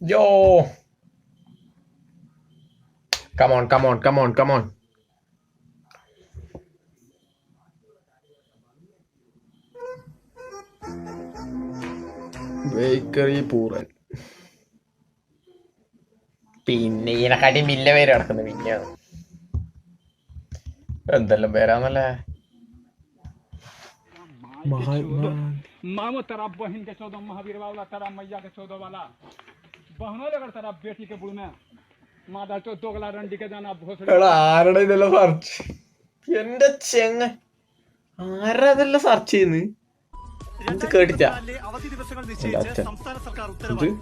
Yo, come on, come on, come on, come on. Bakery പൂറൻ. പിന്നെ ഇതിനെക്കാട്ടി മില്ല പേര് കിടക്കുന്നു. പിന്നെ എന്തെല്ലാം പേരാന്നല്ലേ. मामो तेरा बहन के 14 महावीर वाला तेरा मैया के 14 वाला बहनों लगर तेरा बेटी के बुढ़ में मादा तो दोगला रंडी के जाना भोसड़ी ആരുടെ ഇതെല്ലാം സെർച്ച്? എന്റെ ചെങ്ങ ആരാ ഇതെല്ലാം സെർച്ച് ചെയ്യുന്നു? ഇത് കേട്ടിട്ടാ അവധി ദിവസങ്ങൾ നിശ്ചയിച്ച് സംസ്ഥാന സർക്കാർ ഉത്തരവായി.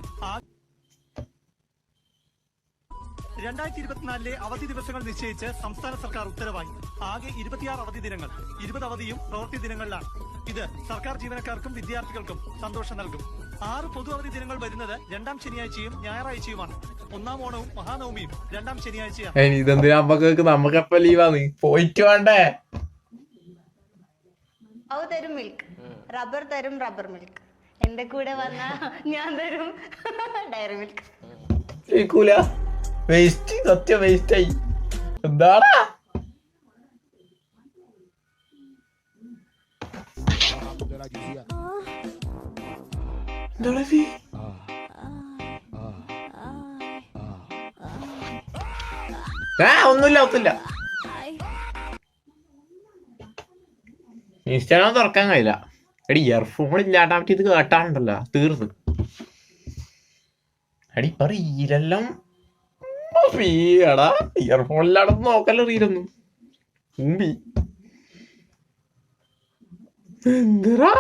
2024 അവധി ദിവസങ്ങൾ നിശ്ചയിച്ച് സംസ്ഥാന സർക്കാർ ഉത്തരവായി. ആകെ 26 അവധി ദിനങ്ങൾ, 20 അവധിയും പ്രവൃത്തി ദിനങ്ങളിലാണ്. ഇത് സർക്കാർ ജീവനക്കാർക്കും വിദ്യാർത്ഥികൾക്കും സന്തോഷം നൽകും. 6 പൊതു അവധി ദിനങ്ങൾ വരുന്നത് 2ാം ശനിയാഴ്ചയും ഞായറാഴ്ചയുമാണ്. 1ാം ഓണവും മഹാനവമിയും 2ാം ശനിയാഴ്ചയാണ്. ഇതെന്തിനാ അമ്മക്ക്? നമുക്കെപ്പ ലീവാന്ന്? പോയിട്ട് വേണ്ടേ? തരും മിൽക്ക്, റബ്ബർ തരും റബ്ബർ മിൽക്ക്. എന്റെ കൂടെ വന്നാ ഞാൻ തരും ഡയറി മിൽക്ക്. ജയിക്കൂല. വേസ്റ്റ്, സത്യം വേസ്റ്റ് ആയി. എന്താടാ ഒന്നുമില്ല ഒന്നുമില്ല. ഇൻസ്റ്റാഗ്രാം തുറക്കാൻ കഴിയില്ല. എടി ഇയർഫോൺ ഇല്ലാട്ടാ പറ്റി ഇത് കേട്ടാണ്ടല്ലോ തീർന്ന്. എടി ഇപ്പൊ റീലെല്ലാം എടാ ഇയർഫോണിലാണെന്ന് നോക്കല്ലോ റീലൊന്നും. എന്തിനാ